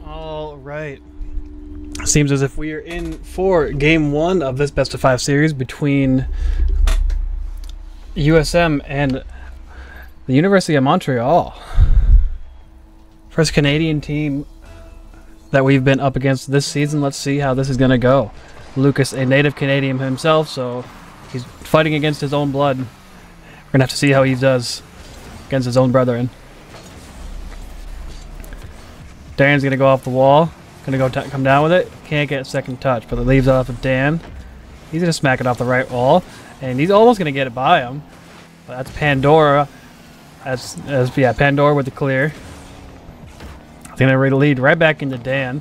All right. Seems as if we are in for game one of this best of 5 series between USM and the University of Montreal. First Canadian team that we've been up against this season. Let's see how this is going to go. Lucas, a native Canadian himself, so he's fighting against his own blood. We're going to have to see how he does against his own brethren. Darren's going to go off the wall. Going to go come down with it. Can't get a second touch, but it leaves it off of Dan. He's going to smack it off the right wall. And he's almost going to get it by him. But that's Pandora. Yeah, Pandora with the clear. I think they're lead right back into Dan.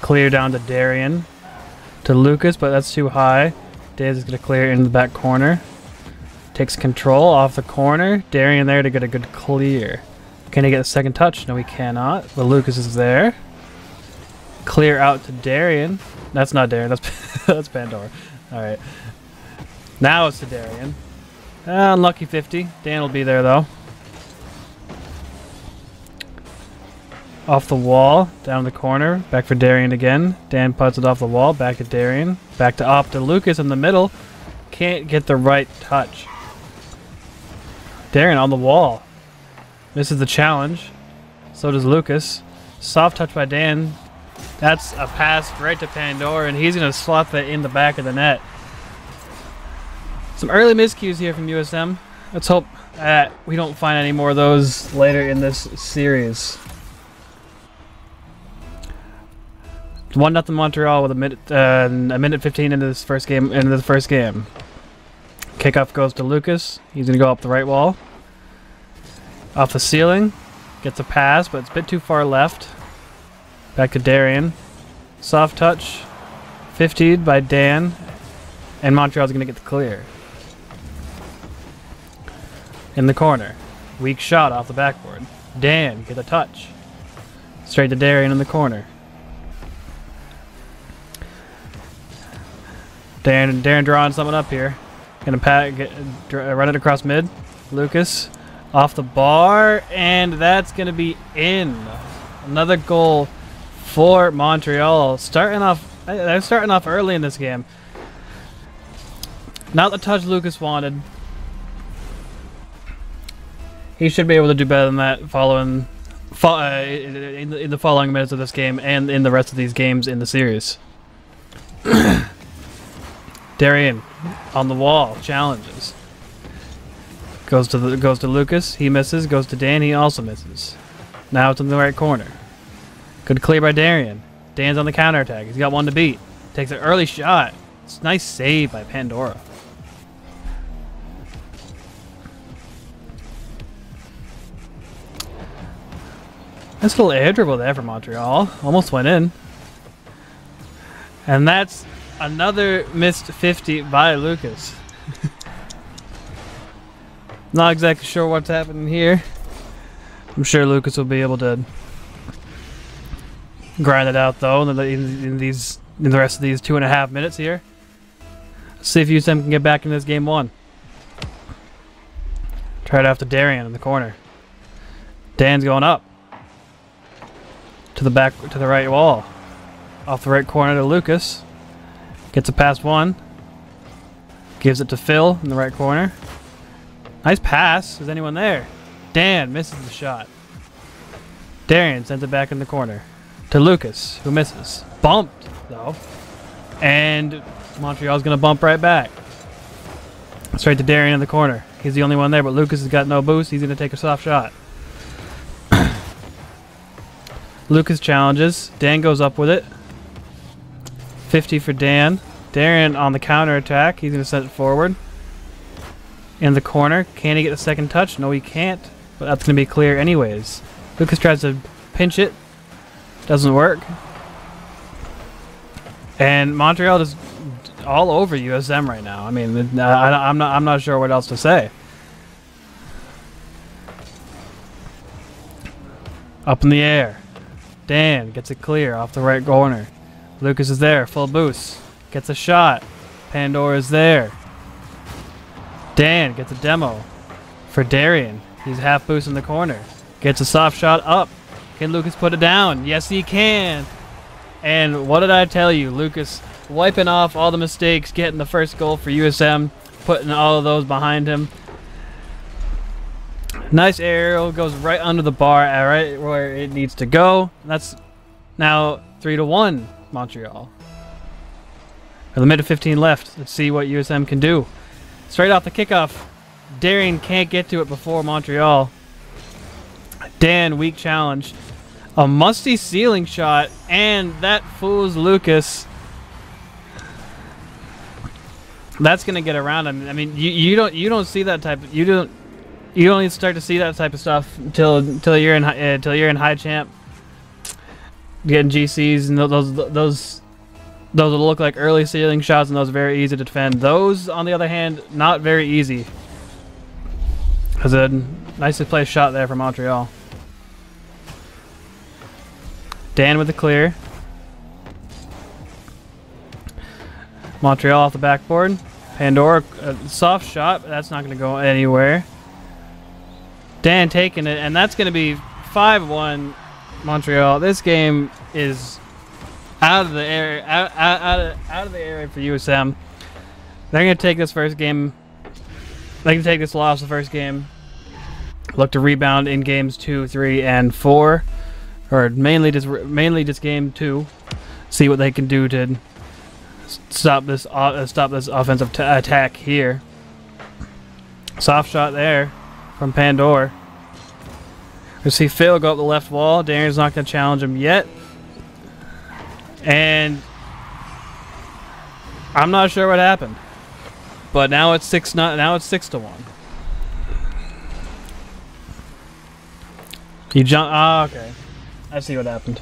Clear down to Darian. To Lucas, but that's too high. Dan's going to clear in the back corner. Takes control off the corner. Darian there to get a good clear. Can he get a second touch? No, he cannot. But Lucas is there. Clear out to Darian. That's not Darian. That's that's Pandora. All right. Now it's to Darian. Unlucky 50. Dan will be there though. Off the wall, down the corner, back for Darian again. Dan puts it off the wall, back to Darian. Back to off to Lucas in the middle. Can't get the right touch. Darian on the wall. Misses the challenge. So does Lucas. Soft touch by Dan. That's a pass right to Pandora, and he's going to slot that in the back of the net. Some early miscues here from USM. Let's hope that we don't find any more of those later in this series. 1-0 Montreal with a minute 15 into this first game. Kickoff goes to Lucas. He's gonna go up the right wall, off the ceiling, gets a pass, but it's a bit too far left. Back to Darian. Soft touch, 50'd by Dan, and Montreal's gonna get the clear. In the corner, weak shot off the backboard. Dan get a touch, straight to Darian in the corner. Darren drawing something up here. Gonna run it across mid. Lucas off the bar, and that's gonna be in. Another goal for Montreal. They're starting off early in this game. Not the touch Lucas wanted. He should be able to do better than that in the following minutes of this game and in the rest of these games in the series. Darian on the wall, challenges. Goes to Lucas, he misses. Goes to Dan, he also misses. Now it's in the right corner. Good clear by Darian. Dan's on the counterattack. He's got one to beat. Takes an early shot. It's a nice save by Pandora. Nice little air dribble there for Montreal. Almost went in. And that's another missed 50 by Lucas. Not exactly sure what's happening here. I'm sure Lucas will be able to grind it out though in the rest of these 2.5 minutes here. Let's see if USM can get back in this game one. Try it after Darian in the corner. Dan's going up to the back to the right wall. Off the right corner to Lucas. Gets a pass one. Gives it to Phil in the right corner. Nice pass. Is anyone there? Dan misses the shot. Darian sends it back in the corner to Lucas, who misses. Bumped, though. And Montreal's going to bump right back. Straight to Darian in the corner. He's the only one there, but Lucas has got no boost. He's going to take a soft shot. Lucas challenges. Dan goes up with it. 50 for Dan. Darian on the counter attack. He's going to send it forward. In the corner. Can he get the second touch? No, he can't. But that's going to be clear anyways. Lucas tries to pinch it. Doesn't work. And Montreal is all over USM right now. I mean, I'm not sure what else to say. Up in the air. Dan gets it clear off the right corner. Lucas is there, full boost. Gets a shot. Pandora is there. Dan gets a demo for Darian. He's half boost in the corner. Gets a soft shot up. Can Lucas put it down? Yes, he can. And what did I tell you? Lucas wiping off all the mistakes, getting the first goal for USM, putting all of those behind him. Nice aerial, goes right under the bar, right where it needs to go. That's now 3-1 Montreal. With a minute 15 left. Let's see what USM can do. Straight off the kickoff. Darian can't get to it before Montreal. Dan, weak challenge. A musty ceiling shot, and that fools Lucas. That's gonna get around him. I mean, you don't see that type. You don't even start to see that type of stuff until you're in high champ. Getting GCs and those will look like early ceiling shots, and those are very easy to defend. Those, on the other hand, not very easy. Because a nicely placed shot there from Montreal. Dan with the clear. Montreal off the backboard. Pandora, a soft shot, but that's not going to go anywhere. Dan taking it, and that's going to be 5-1 Montreal. This game is out of the area, out of the area for USM. They're going to take this first game. They can take this loss the first game. Look to rebound in games 2, 3, and 4. Or mainly just game 2, see what they can do to stop this offensive attack here. Soft shot there from Pandora. We see Phil go up the left wall. Darren's not going to challenge him yet, and I'm not sure what happened, but now it's 6-1. He jumped. Ah, okay. I see what happened.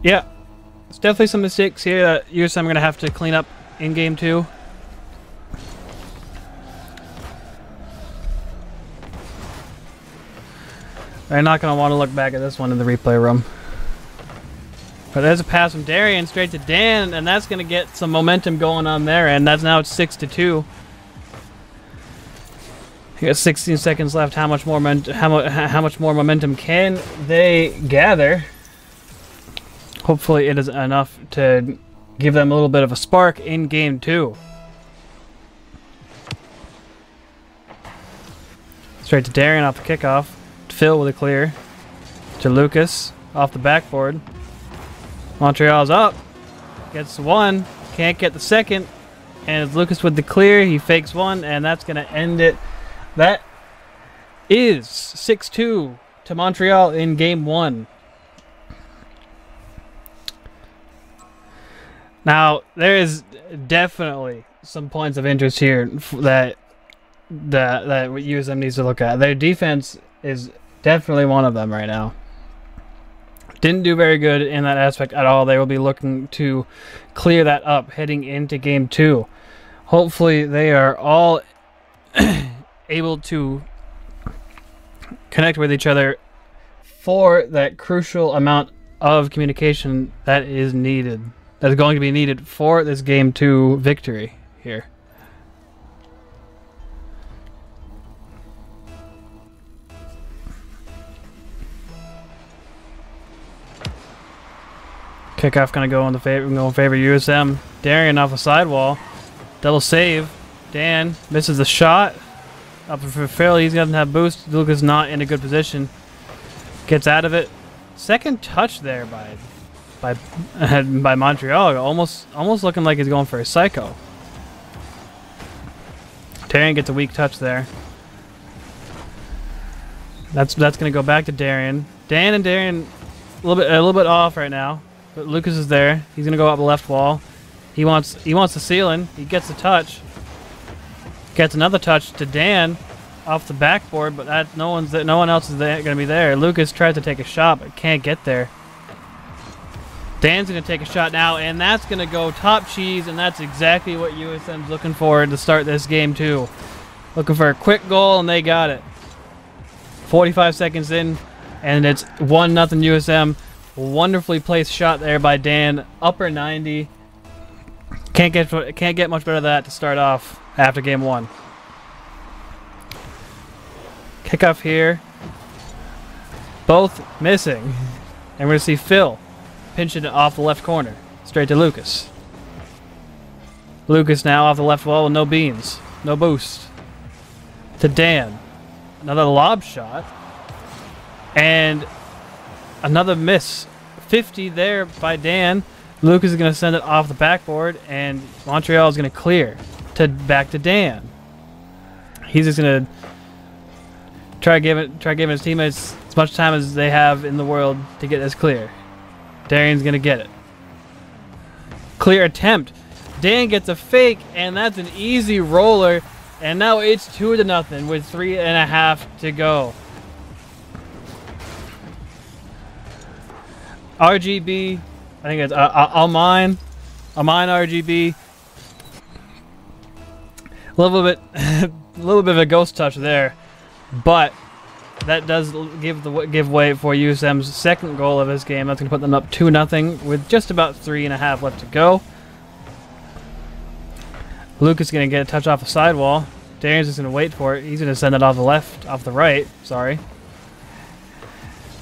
Yeah, it's definitely some mistakes here that USM are going to have to clean up in game 2. They're not going to want to look back at this one in the replay room. But there's a pass from Darian straight to Dan, and that's going to get some momentum going on there, and that's now it's 6-2. You got 16 seconds left. How much more momentum can they gather? Hopefully it is enough to give them a little bit of a spark in game 2. Straight to Darian off the kickoff. Phil with a clear. To Lucas off the backboard. Montreal's up. Gets one. Can't get the second. And it's Lucas with the clear. He fakes one, and that's going to end it. That is 6-2 to Montreal in game 1. Now, there is definitely some points of interest here that USM needs to look at. Their defense is definitely one of them right now. Didn't do very good in that aspect at all. They will be looking to clear that up heading into game 2. Hopefully they are all able to connect with each other for that crucial amount of communication that is needed. That is going to be needed for this game 2 victory here. Kickoff going to go in favor USM. Darian off a sidewall. Double save. Dan misses the shot. Up for Phil. He's going to have boost. Lucas not in a good position. Gets out of it. Second touch there by Montreal. Almost looking like he's going for a psycho. Darian gets a weak touch there. That's going to go back to Darian. Dan and Darian a little bit off right now. But Lucas is there. He's gonna go up the left wall. He wants the ceiling. He gets the touch. Gets another touch to Dan off the backboard, but no one else is gonna be there. Lucas tries to take a shot but can't get there. Dan's gonna take a shot now, and that's gonna go top cheese, and that's exactly what USM's looking for to start this game 2. Looking for a quick goal, and they got it. 45 seconds in, and it's 1-0 USM. Wonderfully placed shot there by Dan. Upper 90. Can't get much better than that to start off after game 1. Kickoff here. Both missing. And we're going to see Phil pinching it off the left corner. Straight to Lucas. Lucas now off the left wall with no beans. No boost. To Dan. Another lob shot. And another miss. 50 there by Dan. Lucas is going to send it off the backboard, and Montreal is going to clear back to Dan. He's just going to try giving his teammates as much time as they have in the world to get this clear. Darian's going to get it. Clear attempt. Dan gets a fake, and that's an easy roller. And now it's 2-0 with 3.5 to go. RGB, I think it's Almine RGB. A little bit of a ghost touch there, but that does give way for USM's second goal of this game. That's going to put them up 2-0 with just about 3.5 left to go. Lucas is going to get a touch off the sidewall. Darian's just going to wait for it. He's going to send it off the right. Sorry.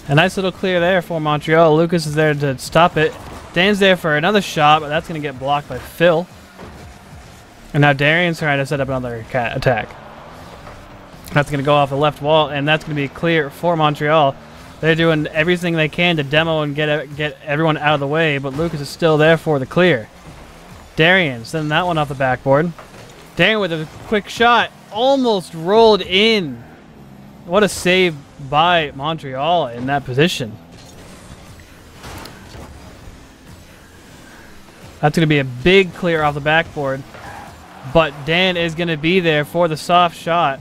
A nice little clear there for Montreal. Lucas is there to stop it. Dan's there for another shot, but that's going to get blocked by Phil. And now Darian's trying to set up another attack. That's going to go off the left wall, and that's going to be clear for Montreal. They're doing everything they can to demo and get everyone out of the way, but Lucas is still there for the clear. Darian sending that one off the backboard. Darian with a quick shot. Almost rolled in. What a save by Montreal in that position. That's going to be a big clear off the backboard. But Dan is going to be there for the soft shot.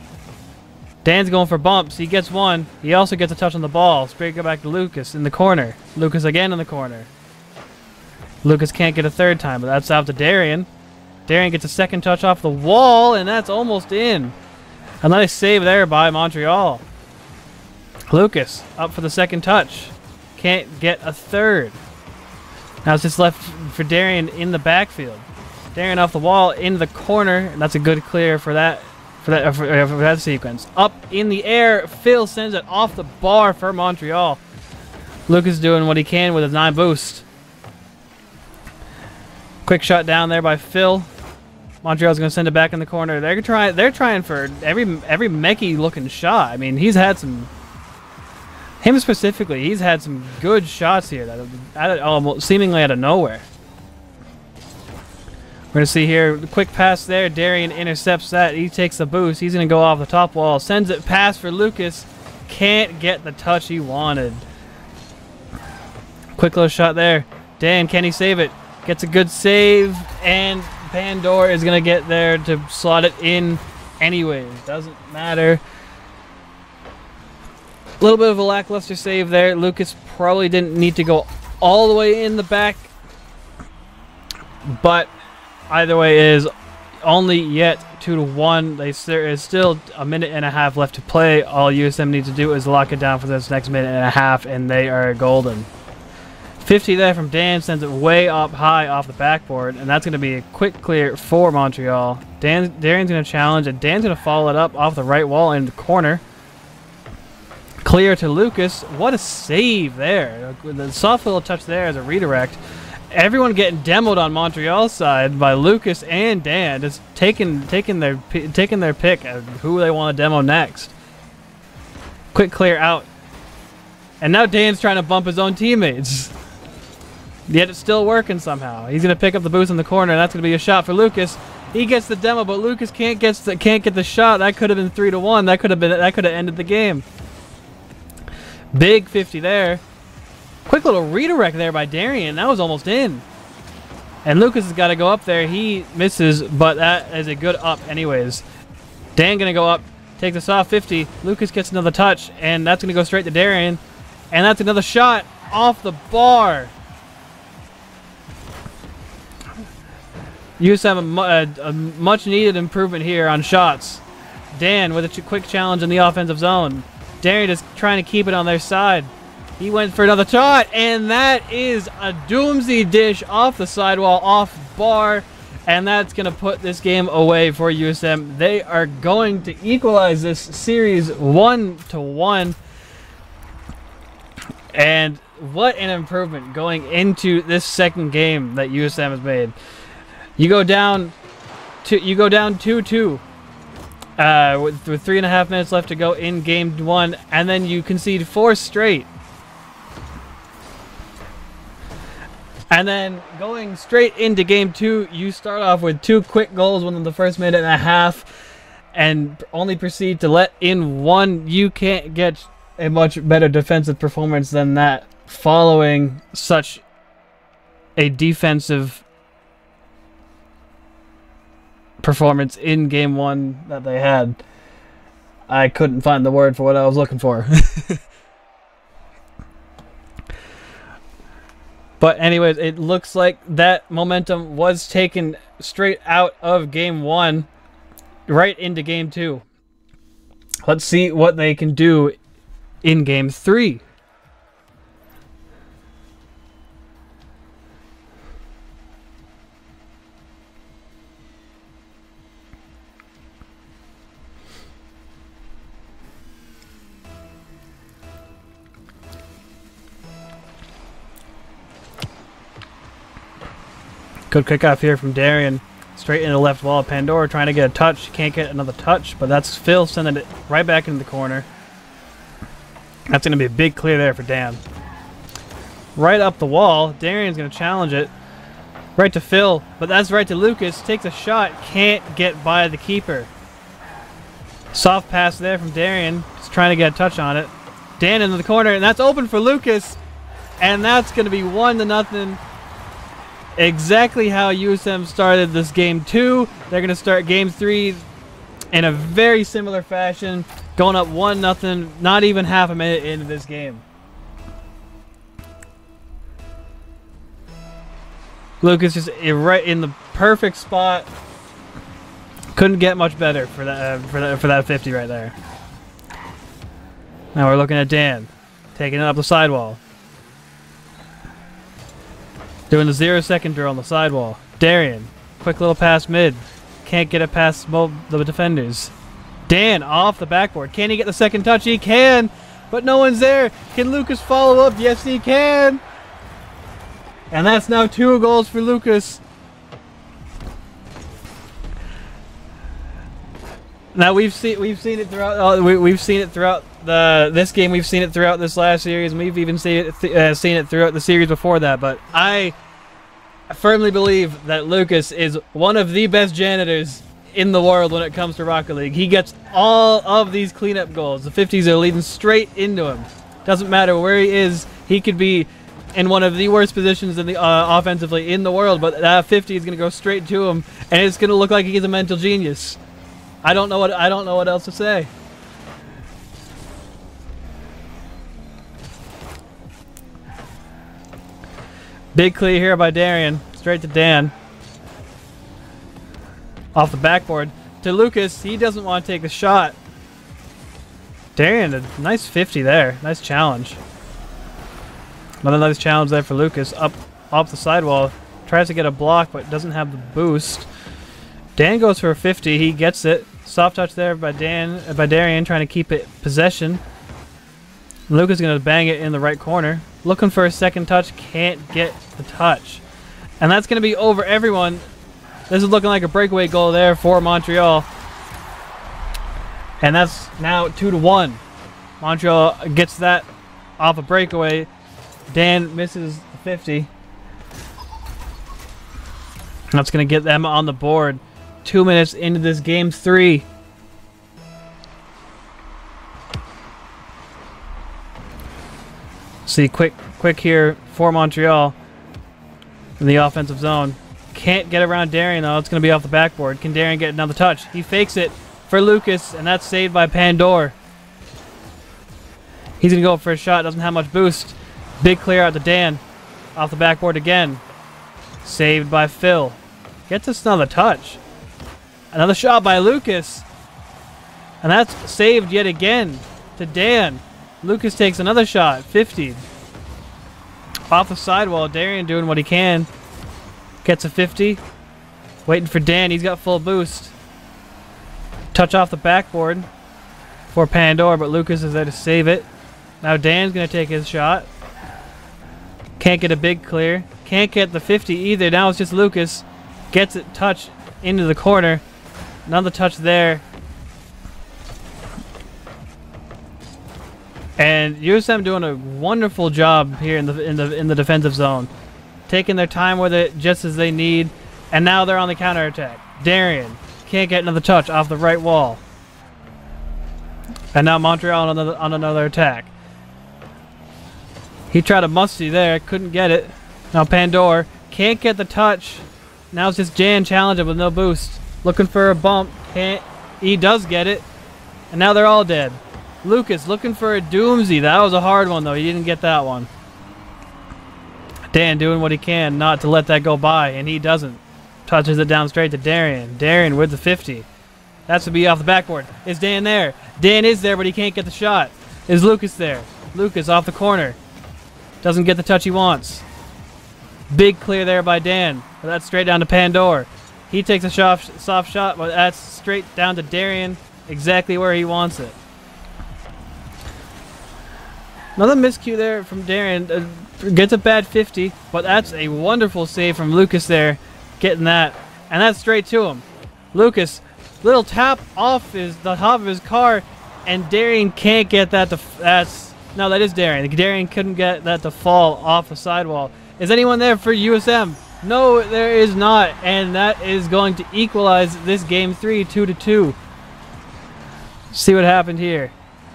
Dan's going for bumps. He gets one. He also gets a touch on the ball. Straight go back to Lucas in the corner. Lucas again in the corner. Lucas can't get a third time, but that's out to Darian. Darian gets a second touch off the wall, and that's almost in. A nice save there by Montreal. Lucas up for the second touch. Can't get a third. Now it's just left for Darian in the backfield. Darian off the wall into the corner, and that's a good clear for that sequence. Up in the air, Phil sends it off the bar for Montreal. Lucas doing what he can with his 9 boost. Quick shot down there by Phil. Montreal's going to send it back in the corner. They're trying for every mechie looking shot. I mean, he's had some. Him specifically, he's had some good shots here that almost seemingly out of nowhere. We're going to see here the quick pass there. Darian intercepts that. He takes the boost. He's going to go off the top wall. Sends it pass for Lucas. Can't get the touch he wanted. Quick little shot there. Dan, can he save it? Gets a good save, and Pandora is going to get there to slot it in anyways. Doesn't matter. A little bit of a lackluster save there. Lucas probably didn't need to go all the way in the back, but either way, it is only yet 2-1. There is still 1.5 minutes left to play. All USM needs to do is lock it down for this next 1.5 minutes, and they are golden. 50 there from Dan, sends it way up high off the backboard, and that's going to be a quick clear for Montreal. Darian's going to challenge, and Dan's going to follow it up off the right wall in the corner. Clear to Lucas. What a save there. The soft little touch there as a redirect. Everyone getting demoed on Montreal's side by Lucas and Dan, just taking their pick of who they want to demo next. Quick clear out. And now Dan's trying to bump his own teammates. Yet it's still working somehow. He's going to pick up the boost in the corner, and that's going to be a shot for Lucas. He gets the demo, but Lucas can't get the shot. That could have been 3-1. That could have ended the game. Big 50 there. Quick little redirect there by Darian. That was almost in. And Lucas has got to go up there. He misses, but that is a good up anyways. Dan going to go up, takes a soft 50. Lucas gets another touch, and that's going to go straight to Darian. And that's another shot off the bar. USM a much-needed improvement here on shots. Dan with a quick challenge in the offensive zone. Darian is trying to keep it on their side. He went for another shot, and that is a doomsday dish off the sidewall, off bar. And that's going to put this game away for USM. They are going to equalize this series 1-1. And what an improvement going into this second game that USM has made. You go down 2-2 with 3.5 minutes left to go in game 1, and then you concede 4 straight. And then going straight into game 2, you start off with 2 quick goals within the first minute and a half, and only proceed to let in 1. You can't get a much better defensive performance than that following such a defensive performance in game 1 that they had. I couldn't find the word for what I was looking for. But anyways, it looks like that momentum was taken straight out of game 1 right into game 2. Let's see what they can do in game 3. Good kickoff here from Darian. Straight into the left wall. Pandora trying to get a touch. Can't get another touch, but that's Phil sending it right back into the corner. That's going to be a big clear there for Dan. Right up the wall. Darian's going to challenge it. Right to Phil, but that's right to Lucas. Takes a shot. Can't get by the keeper. Soft pass there from Darian. Just trying to get a touch on it. Dan into the corner, and that's open for Lucas. And that's going to be 1-0. Exactly how USM started this game 2. They're going to start game 3 in a very similar fashion. Going up 1-0, not even half a minute into this game. Lucas just right in the perfect spot. Couldn't get much better for that 50 right there. Now we're looking at Dan. Taking it up the sidewall. Doing the 0-second drill on the sidewall. Darian. Quick little pass mid. Can't get it past the defenders. Dan off the backboard. Can he get the second touch? He can, but no one's there. Can Lucas follow up? Yes, he can. And that's now 2 goals for Lucas. Now we've seen it throughout. We've seen it throughout this game. We've seen it throughout this last series. And we've even seen it throughout the series before that. But I firmly believe that Lucas is one of the best janitors in the world when it comes to Rocket League. He gets all of these cleanup goals. The 50s are leading straight into him. Doesn't matter where he is. He could be in one of the worst positions in the offensively in the world, but that 50 is going to go straight to him, and it's going to look like he's a mental genius. I don't know what else to say. Big clear here by Darian, straight to Dan. Off the backboard to Lucas. He doesn't want to take the shot. Darian, a nice 50 there. Nice challenge. Another nice challenge there for Lucas. Up off the sidewall. Tries to get a block, but doesn't have the boost. Dan goes for a 50. He gets it. Soft touch there by Darian, trying to keep it possession. Lucas is going to bang it in the right corner. Looking for a second touch. Can't get the touch. And that's going to be over everyone. This is looking like a breakaway goal there for Montreal. And that's now 2-1. Montreal gets that off a breakaway. Dan misses the 50. That's going to get them on the board. 2 minutes into this game 3. See, quick here for Montreal in the offensive zone. Can't get around Darian, though. It's going to be off the backboard. Can Darian get another touch? He fakes it for Lucas, and that's saved by Pandora. He's going to go for a shot. Doesn't have much boost. Big clear out to Dan. Off the backboard again. Saved by Phil. Gets us another touch. Another shot by Lucas. And that's saved yet again to Dan. Lucas takes another shot. 50. Off the sidewall. Darian doing what he can. Gets a 50. Waiting for Dan. He's got full boost. Touch off the backboard for Pandora, but Lucas is there to save it. Now Dan's going to take his shot. Can't get a big clear. Can't get the 50 either. Now it's just Lucas. Gets it touch into the corner. Another touch there. And USM doing a wonderful job here in the defensive zone. Taking their time with it just as they need. And now they're on the counterattack. Darian can't get another touch off the right wall. And now Montreal on another attack. He tried a musty there, couldn't get it. Now Pandora can't get the touch. Now it's just Jan challenging with no boost. Looking for a bump. Can't. He does get it. And now they're all dead. Lucas looking for a doomsday. That was a hard one though. He didn't get that one. Dan doing what he can not to let that go by, and he doesn't. Touches it down straight to Darian. Darian with the 50. That's to be off the backboard. Is Dan there? Dan is there, but he can't get the shot. Is Lucas there? Lucas off the corner. Doesn't get the touch he wants. Big clear there by Dan. But that's straight down to Pandora. He takes a soft shot, but that's straight down to Darian. Exactly where he wants it. Another miscue there from Darian. Gets a bad 50, but that's a wonderful save from Lucas there. Getting that. And that's straight to him. Lucas, little tap off the top of his car, and Darian can't get that to... No, that is Darian. Darian couldn't get that to fall off the sidewall. Is anyone there for USM? No, there is not. And that is going to equalize this game 3, 2-2. See what happened here.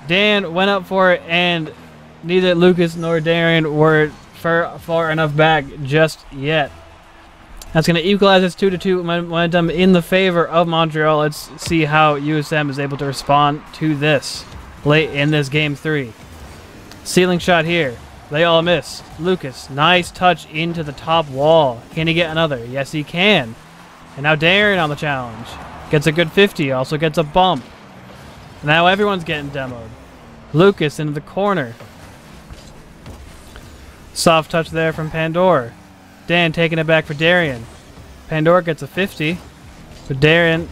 Dan went up for it, and neither Lucas nor Darian were far enough back just yet. That's going to equalize this 2-2 momentum in the favor of Montreal. Let's see how USM is able to respond to this late in this game 3. Ceiling shot here. They all miss. Lucas, nice touch into the top wall. Can he get another? Yes, he can. And now Darren on the challenge. Gets a good 50. Also gets a bump. Now everyone's getting demoed. Lucas into the corner. Soft touch there from Pandora. Dan taking it back for Darian. Pandora gets a 50. But Dan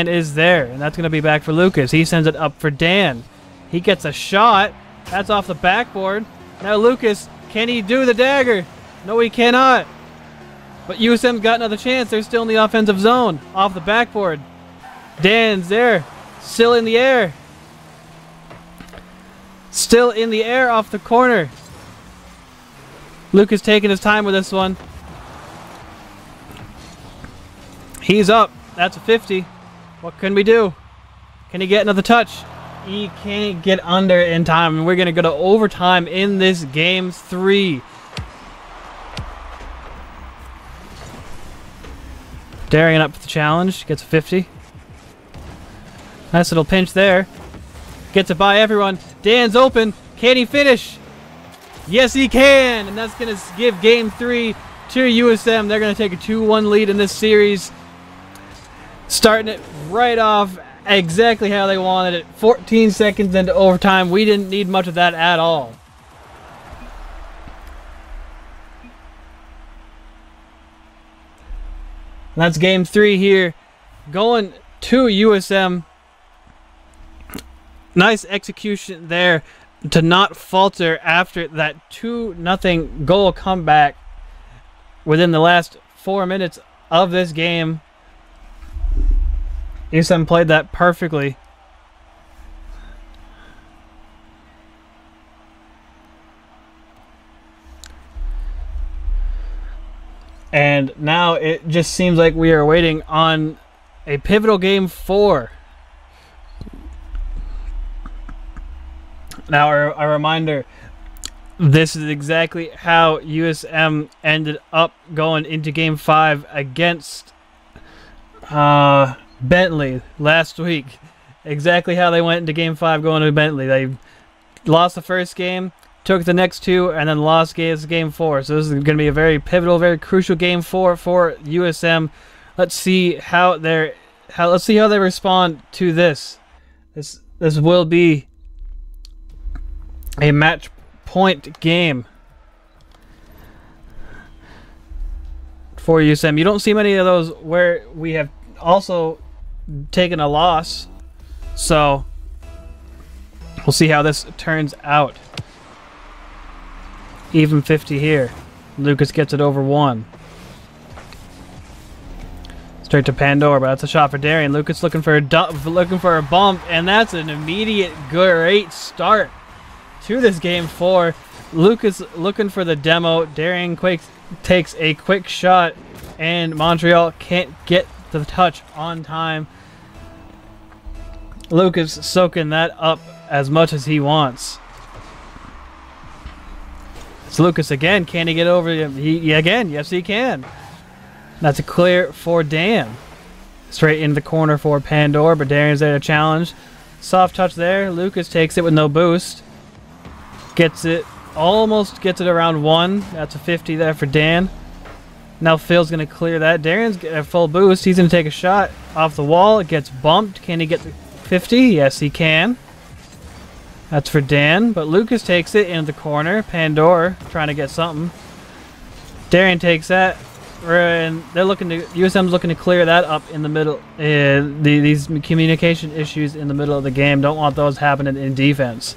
is there. And that's going to be back for Lucas. He sends it up for Dan. He gets a shot. That's off the backboard. Now Lucas, can he do the dagger? No, he cannot. But USM's got another chance. They're still in the offensive zone. Off the backboard. Dan's there. Still in the air. Still in the air off the corner. Lucas taking his time with this one. He's up. That's a 50. What can we do? Can he get another touch? He can't get under in time, and we're going to go to overtime in this game 3. Darian up for the challenge. Gets a 50. Nice little pinch there. Gets it by everyone. Dan's open. Can he finish? Yes, he can! And that's going to give game 3 to USM. They're going to take a 2-1 lead in this series. Starting it right off exactly how they wanted it. 14 seconds into overtime. We didn't need much of that at all. And that's game 3 here. Going to USM. Nice execution there to not falter after that 2-0 goal comeback within the last 4 minutes of this game. USM played that perfectly. And now it just seems like we are waiting on a pivotal game 4. Now, a reminder, this is exactly how USM ended up going into game 5 against Bentley last week. Exactly how they went into game 5 going to Bentley. They lost the first game, took the next 2, and then lost game 4. So this is going to be a very pivotal, very crucial game 4 for USM. Let's see how they respond to this. This will be a match point game. for USM. You don't see many of those where we have also taken a loss. So we'll see how this turns out. Even 50 here. Lucas gets it over 1. Straight to Pandora, but that's a shot for Darian. Lucas looking for a bump, and that's an immediate great start to this game 4. Lucas looking for the demo. Darian takes a quick shot, and Montreal can't get the touch on time. Lucas soaking that up as much as he wants. It's Lucas again. Can he get over him? Again. Yes, he can. That's a clear for Dan. Straight into the corner for Pandora, but Darian's there to challenge. Soft touch there. Lucas takes it with no boost. Gets it. Almost gets it around 1. That's a 50 there for Dan. Now Phil's going to clear that. Darian's got a full boost. He's going to take a shot off the wall. It gets bumped. Can he get the 50? Yes, he can. That's for Dan. But Lucas takes it into the corner. Pandora trying to get something. Darian takes that. And they're looking to USM's looking to clear that up in the middle. These communication issues in the middle of the game, don't want those happening in defense.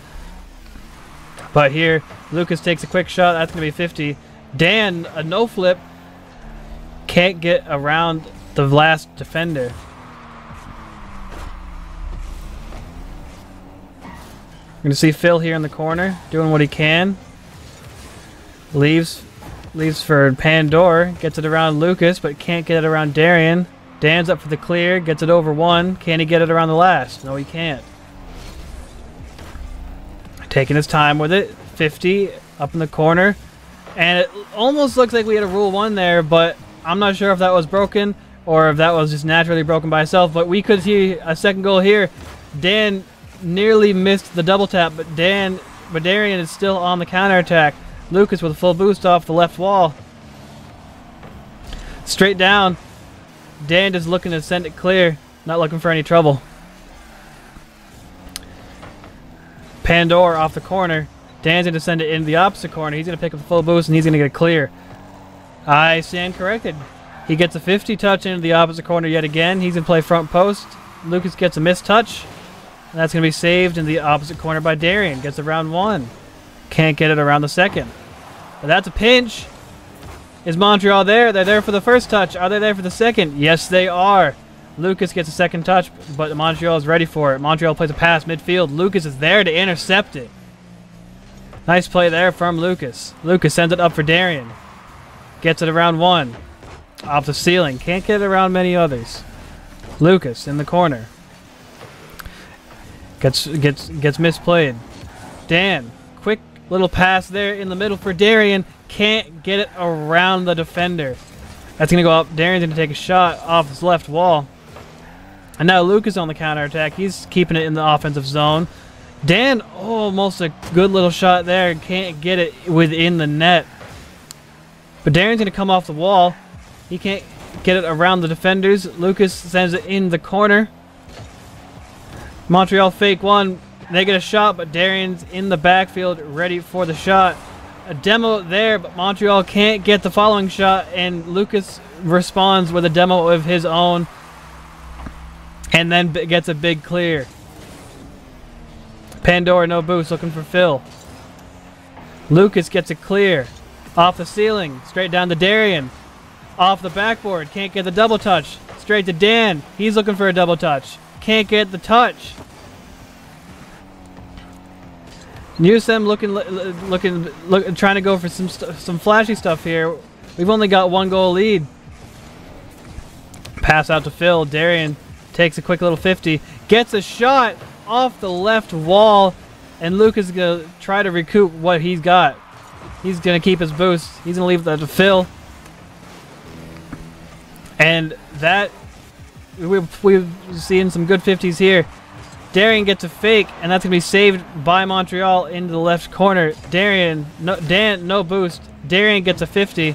But here, Lucas takes a quick shot. That's going to be 50. Dan, a no flip, can't get around the last defender. We're going to see Phil here in the corner doing what he can. Leaves for Pandora, gets it around Lucas, but can't get it around Darian. Dan's up for the clear, gets it over 1. Can he get it around the last? No, he can't. Taking his time with it. 50 up in the corner. And it almost looks like we had a rule 1 there, but I'm not sure if that was broken or if that was just naturally broken by itself. But we could see a second goal here. Dan nearly missed the double tap, but Darian is still on the counterattack. Lucas with a full boost off the left wall. Straight down. Dan just looking to send it clear. Not looking for any trouble. Pandora off the corner. Dan's going to send it into the opposite corner. He's going to pick up the full boost and he's going to get a clear. I stand corrected. He gets a 50 touch into the opposite corner yet again. He's going to play front post. Lucas gets a missed touch. And that's going to be saved in the opposite corner by Darian. Gets around 1. Can't get it around the second. But that's a pinch. Is Montreal there? They're there for the first touch. Are they there for the second? Yes, they are. Lucas gets a second touch, but Montreal is ready for it. Montreal plays a pass midfield. Lucas is there to intercept it. Nice play there from Lucas. Lucas sends it up for Darian. Gets it around 1. Off the ceiling. Can't get it around many others. Lucas in the corner. Gets misplayed. Dan. Quick little pass there in the middle for Darian. Can't get it around the defender. That's going to go up. Darian's going to take a shot off his left wall. And now Lucas on the counterattack. He's keeping it in the offensive zone. Dan, almost a good little shot there. Can't get it within the net. But Darian's going to come off the wall. He can't get it around the defenders. Lucas sends it in the corner. Montreal fake one. They get a shot, but Darian's in the backfield ready for the shot. A demo there, but Montreal can't get the following shot, and Lucas responds with a demo of his own and then gets a big clear. Pandora, no boost, looking for Phil. Lucas gets a clear. Off the ceiling, straight down to Darian. Off the backboard, can't get the double touch. Straight to Dan, he's looking for a double touch. Can't get the touch. USM trying to go for some flashy stuff here. We've only got 1 goal lead. Pass out to Phil. Darian takes a quick little 50. Gets a shot off the left wall. And Lucas is going to try to recoup what he's got. He's going to keep his boost. He's going to leave that to Phil. And that, we've seen some good 50s here. Darian gets a fake, and that's going to be saved by Montreal into the left corner. Dan, no boost. Darian gets a 50.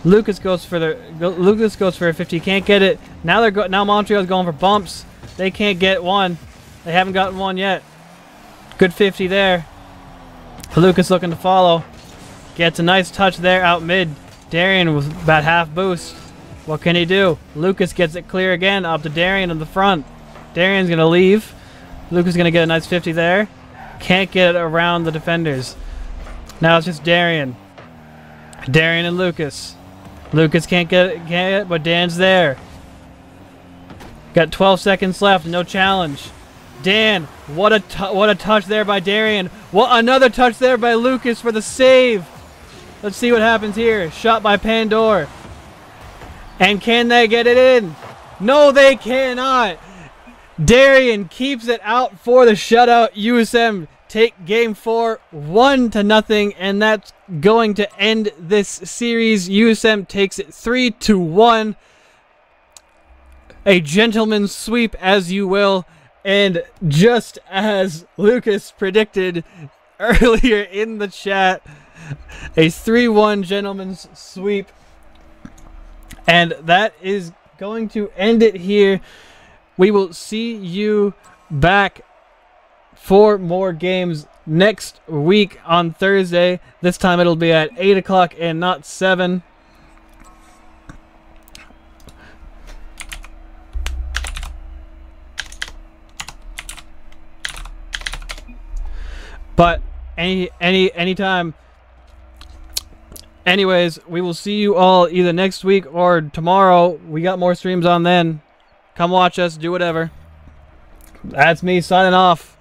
Lucas goes for a 50. Can't get it. Now Montreal's going for bumps. They can't get one. They haven't gotten one yet. Good 50 there. Lucas looking to follow. Gets a nice touch there out mid. Darian with about half boost. What can he do? Lucas gets it clear again, up to Darian in the front. Darian's going to leave. Lucas is going to get a nice 50 there. Can't get it around the defenders. Now it's just Darian. Darian and Lucas. Lucas can't get it, but Dan's there. Got 12 seconds left, no challenge. Dan, what a touch there by Darian. What another touch there by Lucas for the save. Let's see what happens here. Shot by Pandora. And can they get it in? No, they cannot. Darian keeps it out for the shutout. USM take game 4 1-0, and that's going to end this series. USM takes it 3-1. A gentleman's sweep, as you will. And just as Lucas predicted earlier in the chat, a 3-1 gentleman's sweep. And that is going to end it here. We will see you back for more games next week on Thursday. This time it'll be at 8 o'clock and not 7. But anytime. Anyways, we will see you all either next week or tomorrow. We got more streams on then. Come watch us, do whatever. That's me signing off.